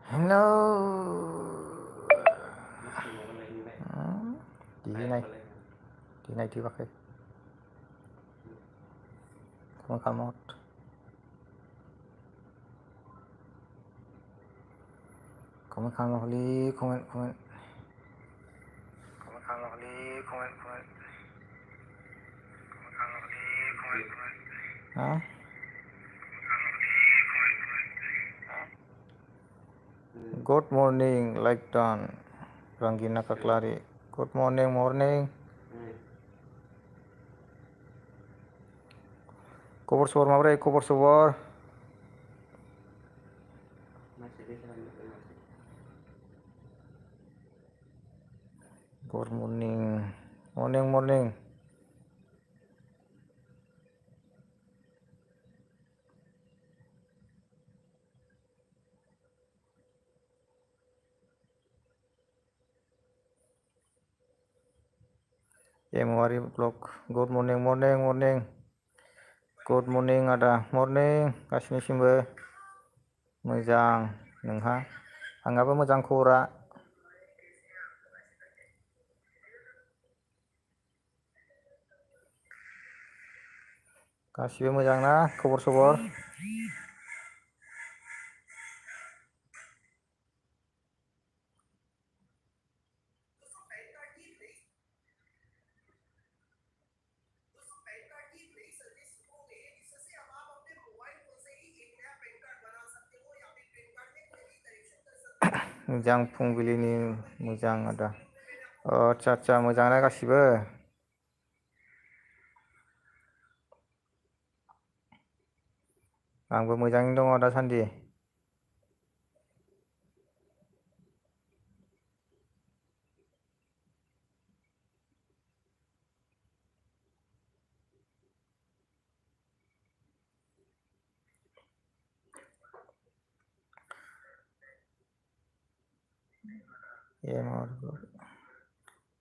Hello. Đi này thì pakai. Kamu li komen. Hah? Good morning, like done. Rangina Kaklari. Good morning. Kubur subur mabre, kubur subur. Good morning. Morning. Mari vlog. Good morning. Good morning ada. Morning. Gaसिनिसिमबो मोजां नोंहा? आंहाबो मोजां खबरा। गासिबो मोजां ना खबर सबर? मोजां फुंबिलिनि मोजां आदा। आदसा मोजांना गासिबो? आंबो मोजाङैनो दङ दासान्दि।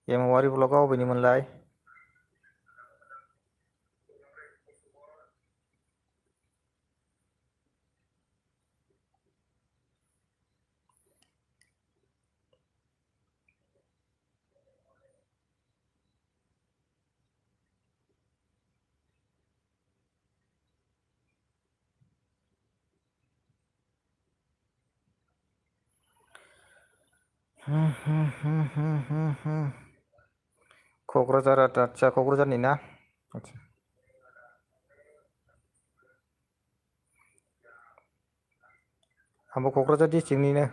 एमवारि ब्लगआ अबेनिमोनलाय? क'क्राझार आदसा क'क्राझारनि ना? आदसा आंबो क'क्राझार डिस्ट्रिक्टनिनो।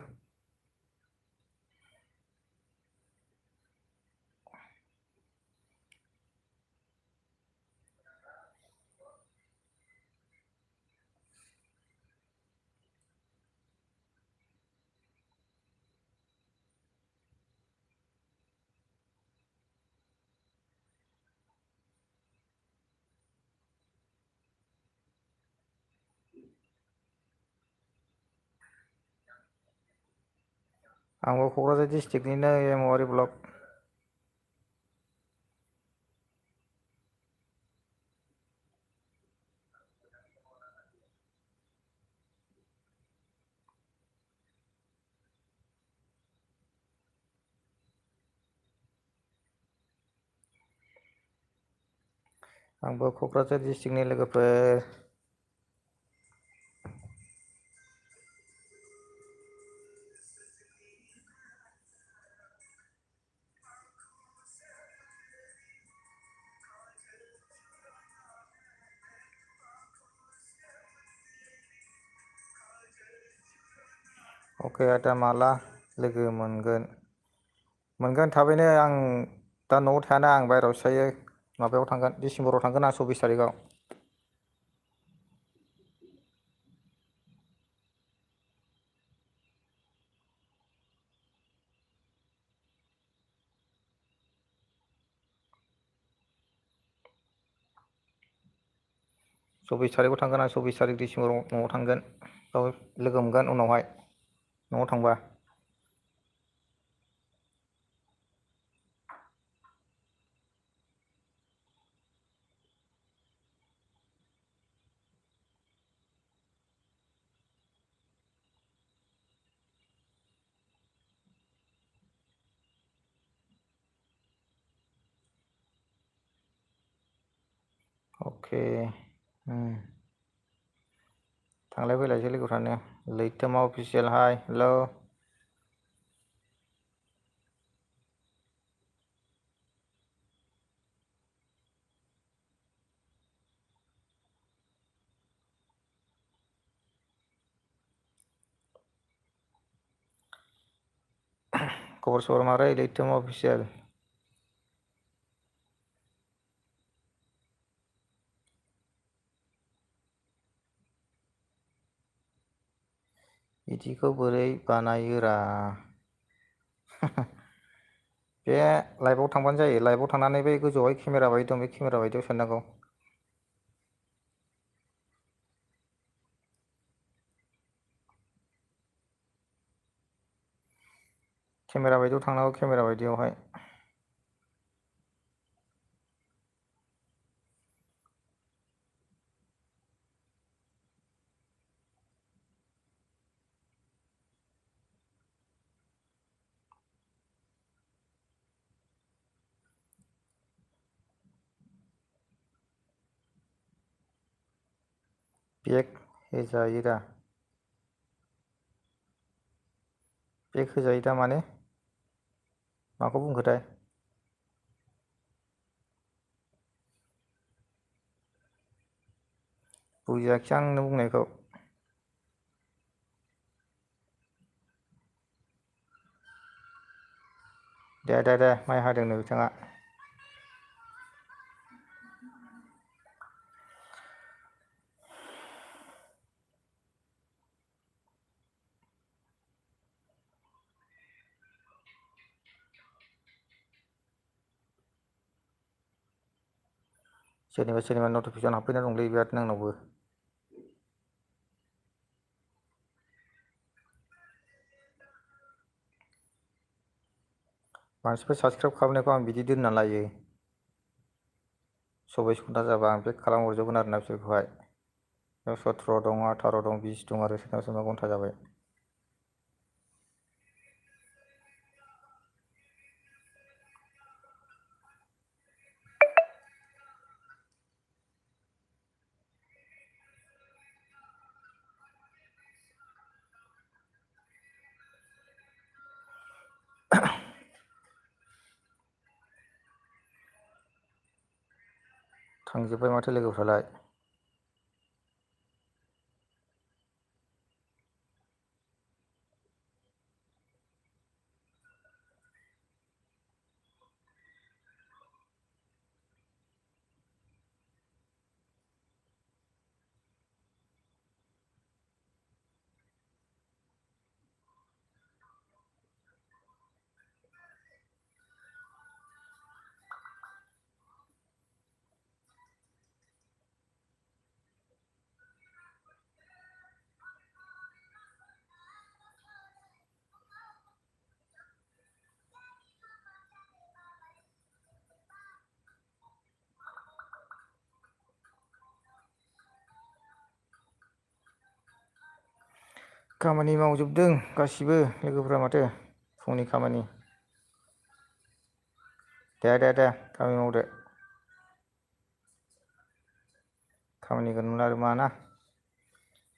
आंबो क'क्राझार डिस्ट्रिक्टनिनो एमवारि ब्लक। आंबो क'क्राझार डिस्ट्रिक्टनि लोगोफोर। अके आदा माला लोगो मोनगोन थाबैनो। आं दा न'आव थायाना, आं बायहेरायावसो थायो। माबायाव थांगोन, डिसेम्बराव थांगोन आं 24 तारिखआव। चौबिस तारिखआव थांगोन आं। 24 तारिख डिसेम्बराव न'आव थांगोन। बेयाव लोगो मोनगोन उनावहाय न'आव थांबा। अके थांलाय फैलायसो लोगोफ्रानो लैथोमा अफिसियेल हाय हेल'। खबर सबर मारै लैथोमा अफिसियेल? बिदिखौ बोरै बानायोरा? बे लाइभआव थांबानो जायो। लाइभआव थांनानै बे गोजौआवहाय केमेरा बायदि दं बे केमेरा बायदियाव सोनांगौ। केमेरा बायदियाव थांनांगौ केमेरा बायदियावहाय। बेग होजायो दा? बेग होजायो दा माने? माखौ बुंखोथाय? बुजियाखिसै आं नों बुंनायखौ। दे माइ हादोंनो बिथाङा। सोरनिबा नटिफिकेसन हाबफैना दंलै बिराद नोंनावबो। मानसिफोर साबसक्राइब खालामनायखौ आं बिदि दोनना लायो। 24 घन्टा जाबा आं बेक खालामहरजोबगोन आरोना बिसोरखौहाय। 17 दं 18 दं 20 दं आरो सोरनाबा घन्टा जाबाय। थांजोब्बाय माथो लोगोफ्रालाय। खामानि मावजोबदों गासिबो लोगोफ्रा माथो फुंनि खामानि। दे खामानि मावदो। खामानिखौ नुला आरो मा ना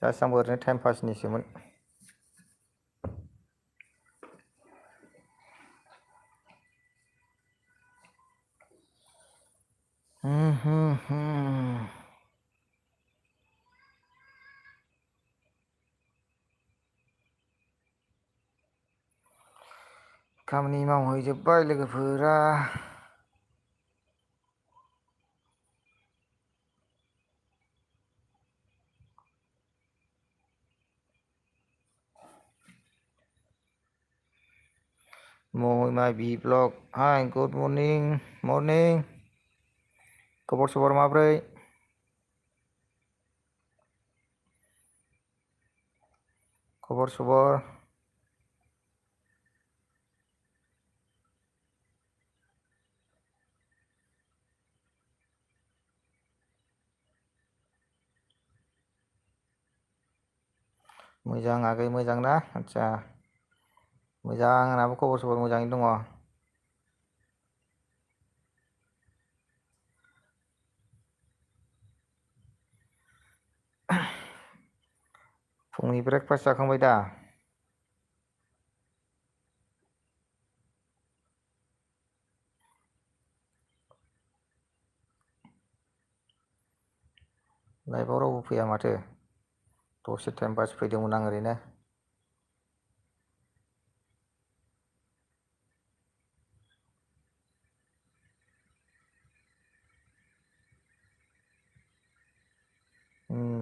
जास्ट आंबो ओरैनो टाइम पासनिसोमोन। खामानि मावहैजोब्बाय लोगोफोरा। माय बि ब्लग हाय गुड मर्निं खबर सबर माब्रै? खबर सबर मोजां आगै मोजां ना आदसा मोजां आंनाबो खबर सबर मोजाङैनो दङ। फुंनि ब्रेकफास्ट जाखांबाय दा? लाइफआव रावबो फैया माथो? दसे टाइम पास फैदोंमोन आं ओरैनो।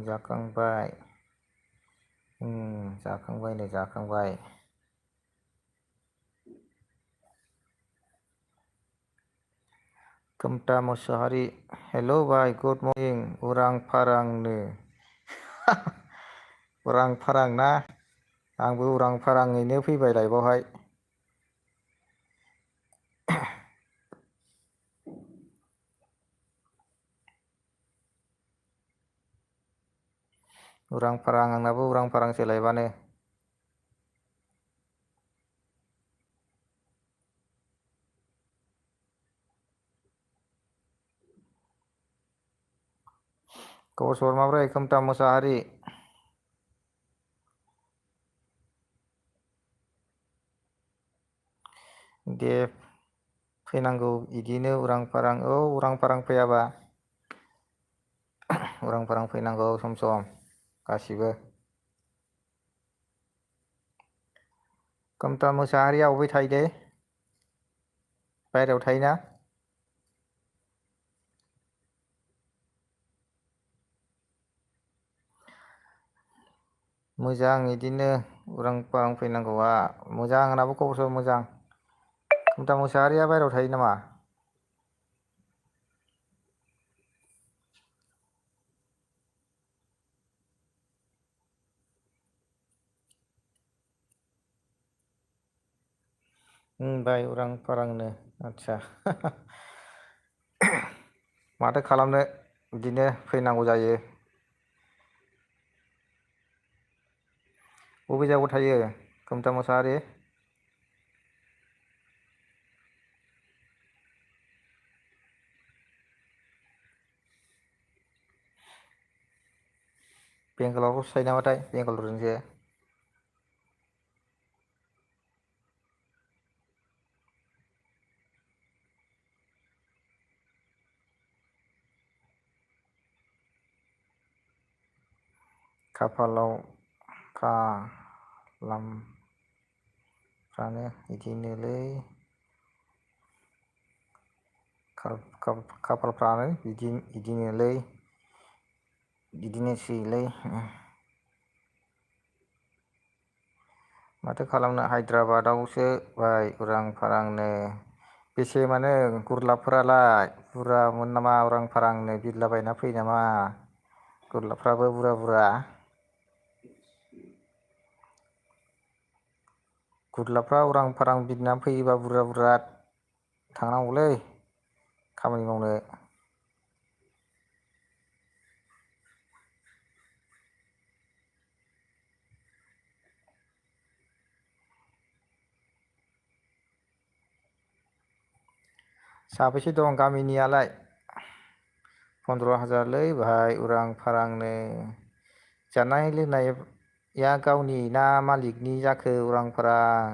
जाखांबाय। जाखांबाय नै जाखांबाय। खोमथा मुसाहारि हेल' भाइ गुड मर्निं उरां फारांनो उरां फारां ना? आंबो उरां फाराङैनो फैबाय लाइफआवहाय। उरां फारां आंनाबो उरां फारांसो लाइफआनो। खबर सबर माब्रै खोमथा मुसाहारि? दे फैनांगौ इदिनो उरां फारां औ उरां फारां फैयाबा। उरां फारां फैनांगौ सम सम गासिबो। खोमथा मोसाहारिया अबाय थायोलै? बायहेरायाव थायोना? मोजां इदिनो उरां फारां फैनांगौआ मोजां आंनाबो खबर सबर मोजां। खोमथा मोसाहारिया बायहेरायाव थायो नामा? बाय उरां फारांनो आदसा माथो खालामनो बिदिनो फैनांगौ जायो। बबे जायगायाव थायो खोमथा मोसाहारि? बेंगालरावसो थायो नामाथाय बेंगालरजोंसो। खाफालाव खालामफ्रानो बिदिनोलै खाफालफ्रानो बिदिनोलै बिदिनोसैलै। माथो खालामनो हायद्राबादआवसो बाय उरां फारांनो। बेसे मानो गुरलाबफोरालाय बुरजामोन नामा उरां फारांनो बिरलाबायना फैयो नामा गुरलाबफ्राबो बुरजा बुरजा? गुरलाबफ्रा उरां फारां बिरनानै फैयोबा बुरजा बुरजा थांनांगौलै खामानि मावनो। साबेसे दं गामिनियालाय? 15,000लै भाइ उरां फारांनो। जानाय लोंनाया गावनि ना मालिकनि जाखो उरां फारां?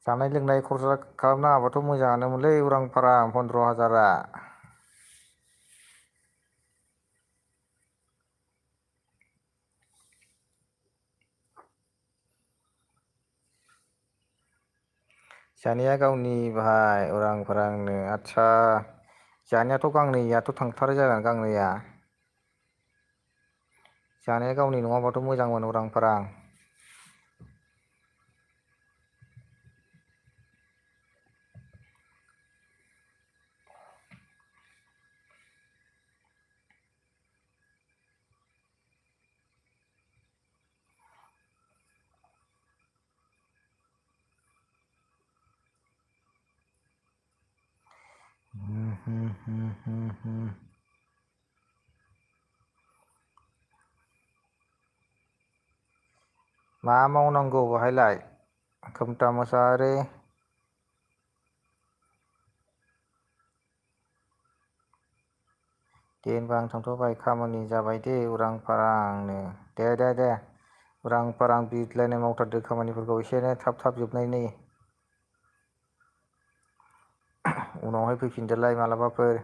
जानाय लोंनाय खरसा खालामनो हाबाथ' मोजाङानोमोनलै उरां फारां 15,000आ। जानाया गावनि भाइ उरां फारांनो आदसा जानायाथ' गांनैयाथ' थांथारो जागोन गांनैया। जानाया गावनि नङाबाथ' मोजांमोन उरां फारां। मा मावनांगौ बहायलाय खोमथा मोसाहारि? दे होनबा आं थांथ'बाय खामानि जाबाय दे उरां फारांनो दे उरां फारां बिदलायनाय मावथारदो खामानिफोरखौ एसेनो थाब जोबनायनि उनावहाय फैफिनदोलाय मालाबाफोर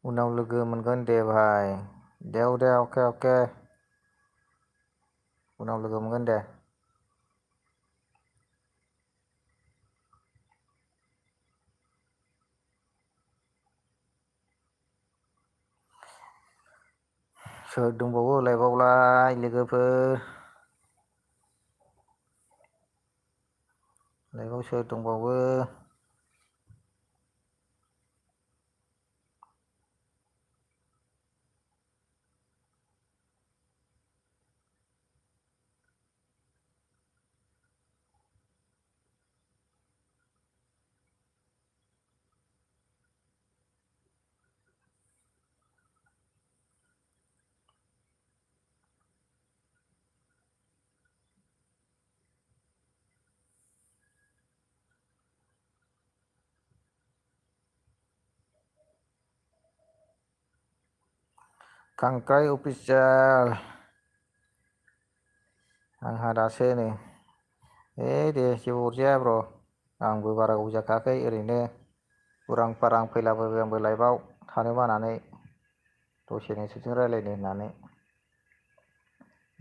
उनाव लोगो मोनगोन दे भाई दे अके उनाव लोगो मोनगोन दे सोर दंबावो लायबावलाय लोगोफोर लाइभआव सोर दंबावो खांख्राइ अफिसियेल आंहा दासो नै दे जेबो अरजाया ब्र आंबो बारा गोबाव जाखायाखै ओरैनो उरां फारां फैलाबायबाय आंबो लाइभआव थानो बानानै दसे नोंसोरजों रायज्लायनो होननानै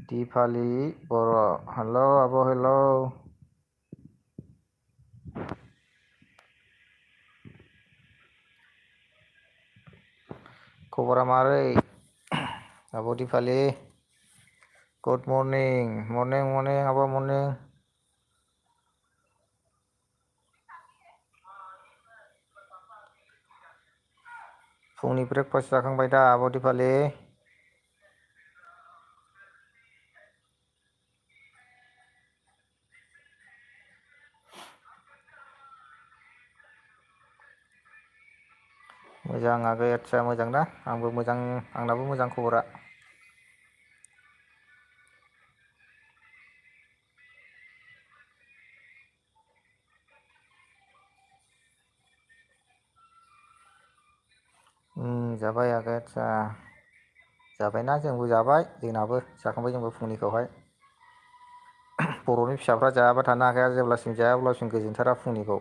दिपालि बर' हेल' आब' हेल' खबरा मारै आब' दिपालि गुड मर्निं आब' मर्निं फुंनि ब्रेकफास्ट जाखांबाय दा आब' दिपालि मोजां आगै आदसा मोजां ना आंबो मोजां आंनाबो मोजां खबरा जाबाय आगै आदसा जाबायना जोंबो जाबाय जोंनाबो जाखांबाय जोंबो फुंनिखौहाय बर'नि फिसाफ्रा जायाबा थानो हाखाया जेब्लासिम जाया अब्लासिम गोजोनथारा फुंनिखौ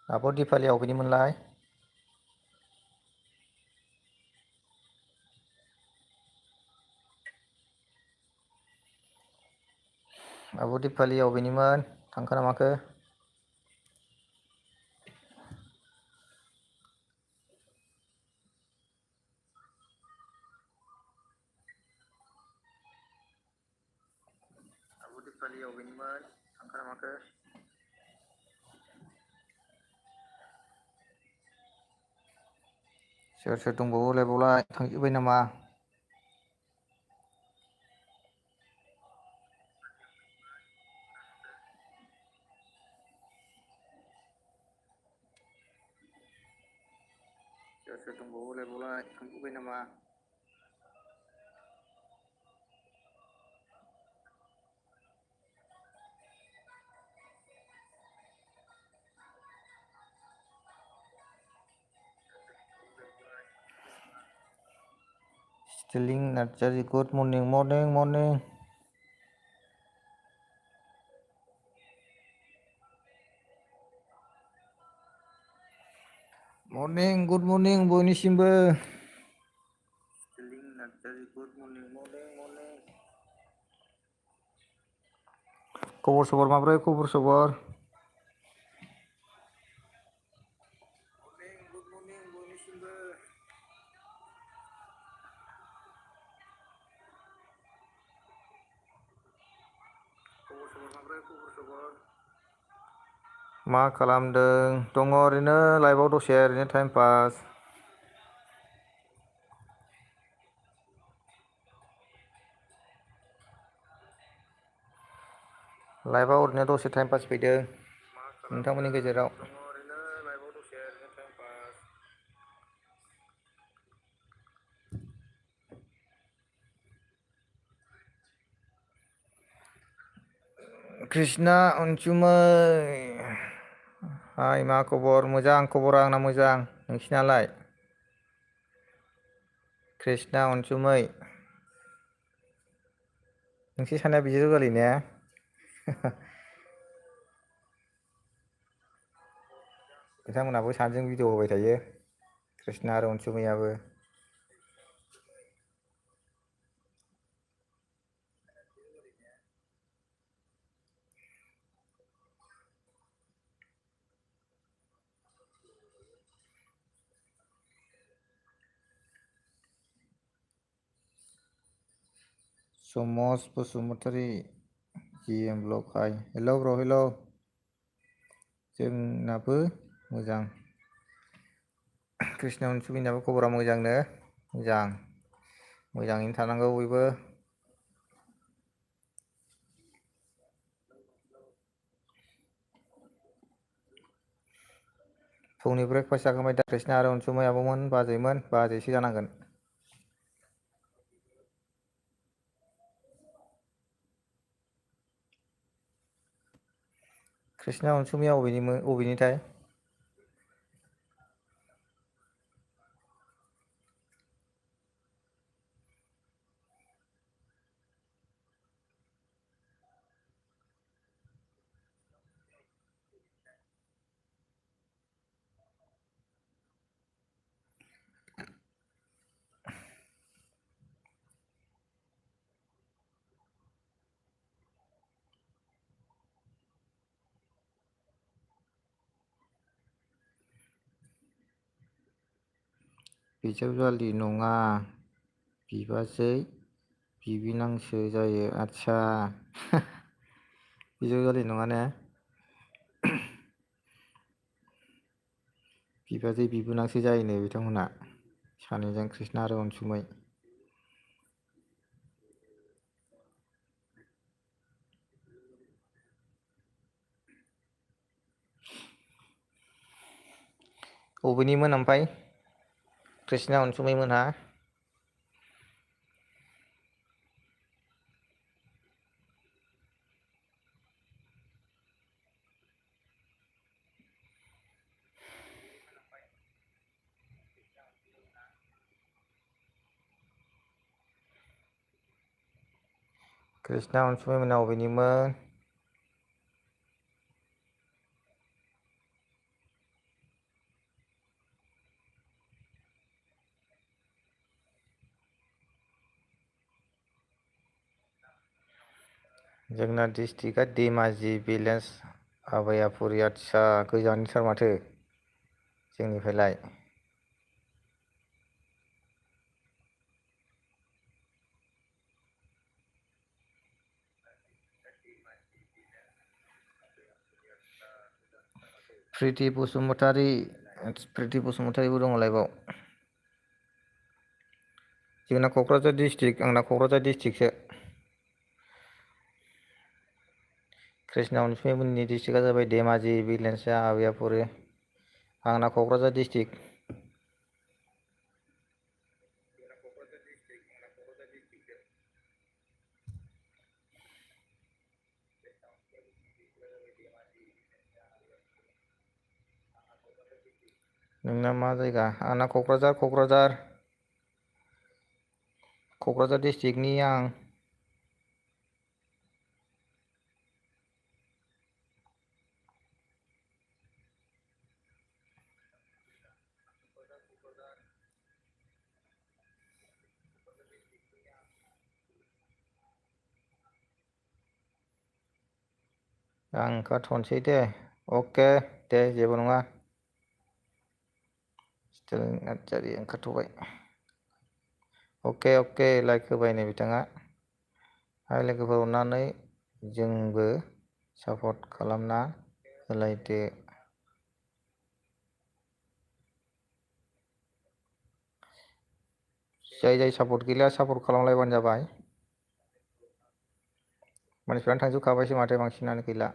आब' दिपालिया अबेनिमोनलाय आब' दिपालिया अबेनिमोन थांखो ना माखो आब' दिपालिया अबेनिमोन थांखो ना माखो सोर सोर दंबावो लायबावलाय थांजोब्बाय नामा सोर सोर दंबावो लायबावलाय थांजोब्बाय नामा Stiling Narzary good morning good morning बयनिसिमबो स्टिलिं नार्जारि गुड मर्निं खबर सबर माब्रै खबर सबर मा खालामदों? दङ ओरैनो लाइभआव दसे ओरैनो टाइम पास। लाइभआव ओरैनो दसे टाइम पास फैदों नोंथांमोननि गेजेराव। कृष्णा अनसुमै हाय, मा खबर? मोजां खबरा आंना मोजां। नोंसिनालाय? कृष्णा अनसुमै नोंसोर सानैया बिजावजालि ने? बिथांमोनहाबो सानैजों भिडिअ होबाय थायो, कृष्णा आरो अनसुमैयाबो। समस बसुमतारी GM ब्लग हाय, हेल' ब्र' हेल'। जोंनाबो मोजां। कृष्णा अनसुमैनाबो खबरा मोजांनो? मोजां, मोजाङैनो थानांगौ बयबो। फुंनि ब्रेकफास्ट जाखांबाय दा कृष्णा आरो अनसुमै आब'मोन, बाजैमोन? बाजैसो जानांगोन। कृष्णा अनसुमैया अबेनिथाय? बिजावजालि नङा, बिबाजै बिबिनांसो जायो। आदसा बिजावजालि नङा ने? बिबाजै बिबोनांसो जायोनो बिथांमोनहा सानैजों, कृष्णा आरो अनसुमै। अबेनिमोन ओमफ्राय कृष्णा अनसुमै मोनहा? कृष्णा अनसुमै मोनहा अबेनिमोन? जोंना डिस्ट्रिक्टआ धेमाजि, भिलेज आबायापुरि। आदसा गोजानथार माथो जोंनिफ्रायलाय। प्रिति बसुमतारी, प्रिति बसुमतारीबो दङ लाइभआव। जोंना क'क्राझार डिस्ट्रिक्ट, आंना क'क्राझार डिस्ट्रिक्टसो। कृष्णा अनसुमै मोननि डिस्ट्रिक्टआ जाबाय धेमाजि, भिलेजआ आबायापुरि। आंना क'क्राझार डिस्ट्रिक्ट। नोंना मा जायगा? आंना क'क्राझार डिस्ट्रिक्टनि आं। आं ओंखारथ'नोसै दे। अके दे, जेबो नङा। स्टेलिन नार्जारि ओंखारथ'बाय। अके लाइक होबाय नै बिथाङा। हाय लोगोफोर, अननानै जोंबो सापर्ट खालामना होलायदो। जाय सापर्ट गैला सापर्ट खालामलायबानो जाबाय। मानसिफ्रानो थांजोबखाबायसो माथो बांसिनानो गैला।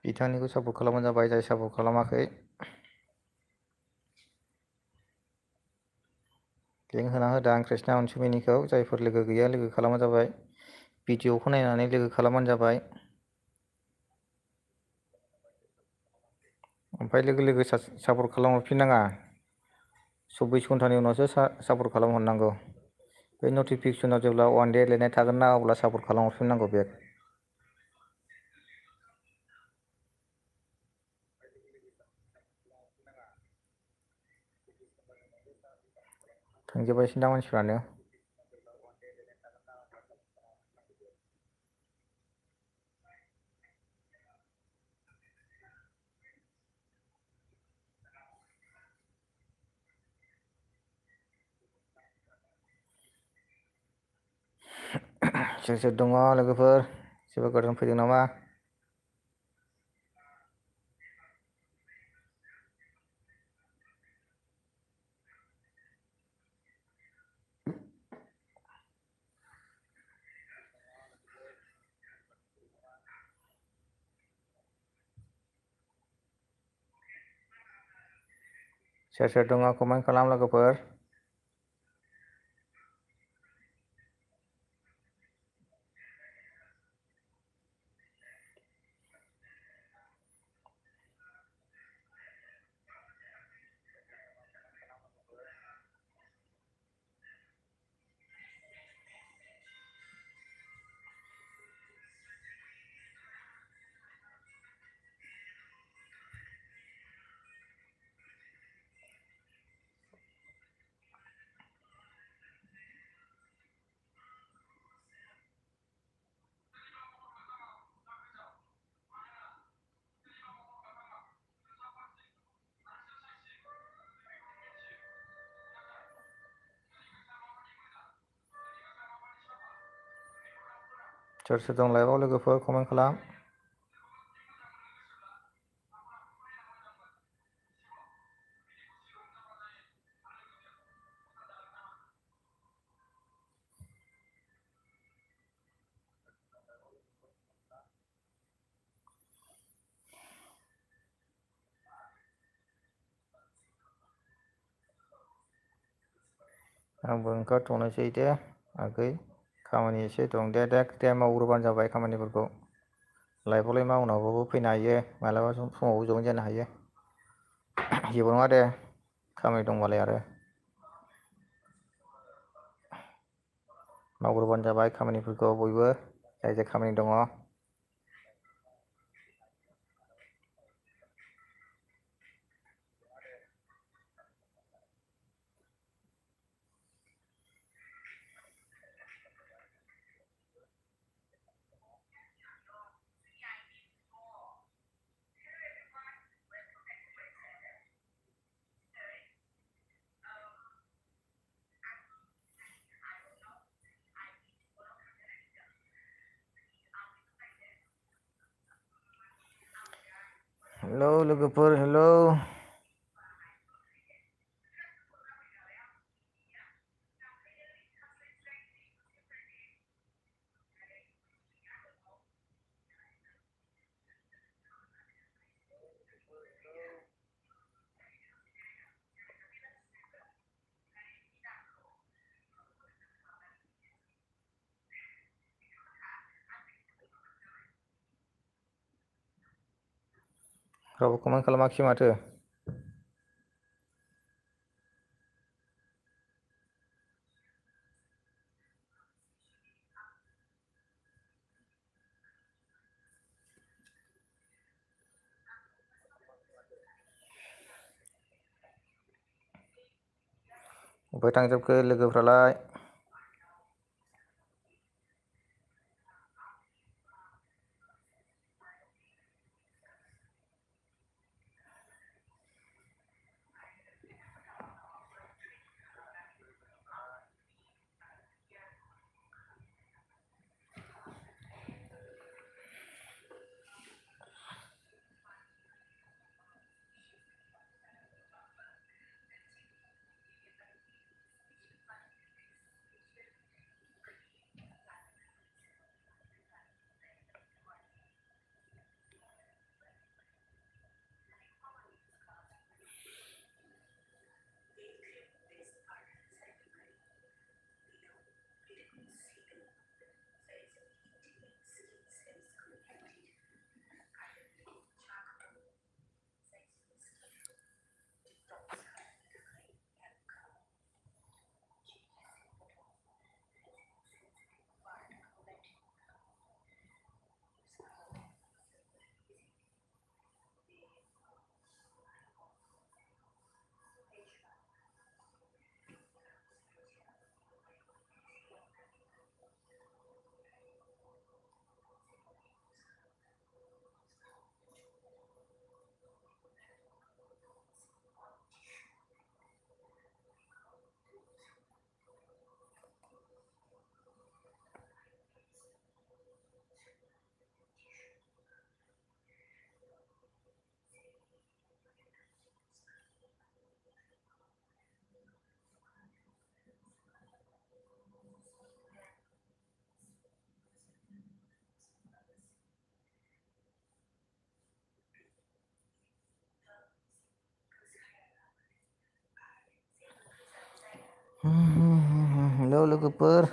बिथांनिखौ सापर्ट खालामबानो जाबाय जाय सापर्ट खालामाखै। लिंक होना होदो आं कृष्णा अनसुमैनिखौ जायफोर लोगो गैया लोगो खालामबानो जाबाय। भिडिअखौ नायनानै लोगो खालामबानो जाबाय। ओमफ्राय लोगो सापर्ट खालामहरफिननाङा। 24 घन्टानि उनावसो सापर्ट खालामहरनांगौ। बे नटिफिकेसनाव जेब्ला 1 डे लिरनाय थागोन ना अब्ला सापर्ट खालामहरफिननांगौ बेक। थांजोबबायसो दां मानसिफ्रानो। सोर सोर दङ लोगोफोर सोरबा गोदान फैदों नामा? सोर सोर दङ कमेन्ट खालाम लोगोफोर। सोर सोर दं लाइभआव लोगोफोर कमेन्ट खालाम। आंबो ओंखारथ'नोसै दे आगै खामानि एसे दं दे मावग्रोबानो जाबाय खामानिफोरखौ। लाइभआवलाय मा उनावबाबो फैनो हायो मालाबा समावबो जयेन जानो हायो। जेबो नङा दे खामानि दंबालाय आरो। मावग्रोबानो जाबाय खामानिफोरखौ बयबो जाय जाय खामानि दङ। हेलौ लोगोफोर हेलौ। रावबो कमेन्ट खालामाखिसै माथो। अबाय थांजोबखो लोगोफ्रालाय? Halo लोगोफोर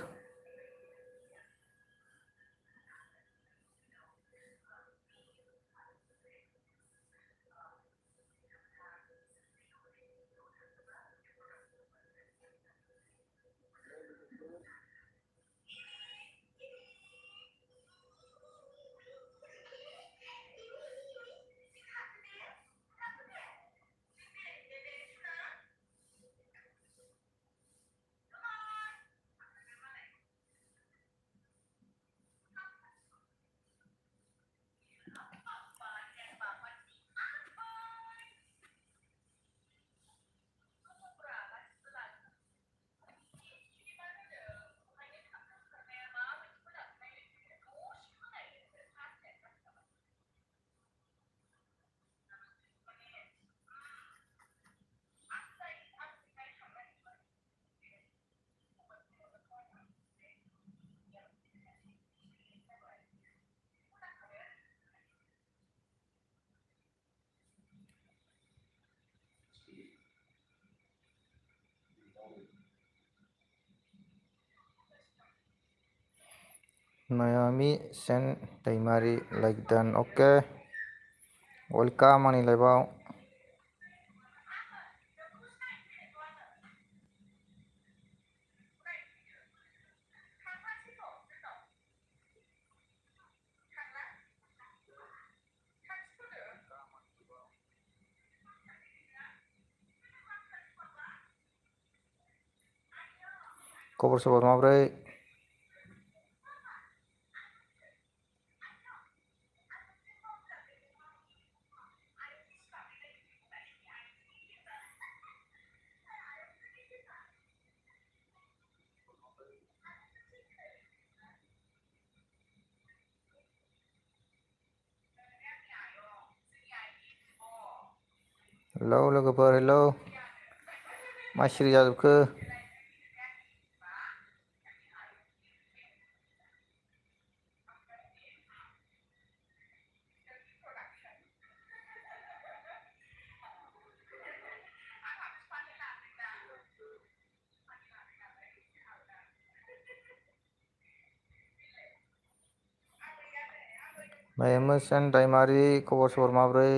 Naomi Sen दैमारि like done okay welcome आंनि लाइफआव खबर सबर माब्रै हेलौ लोगोफोर हेलौ मा सिरि जाजोबखो Naomi Sen दैमारि खबर सबर माब्रै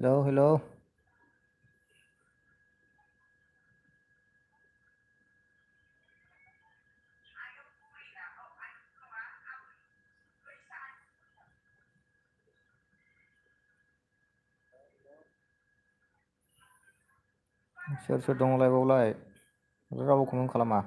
Hello, hello. सोर सोर दंलाय बावलाय रावबो कमेन्ट खालामा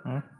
Hmm?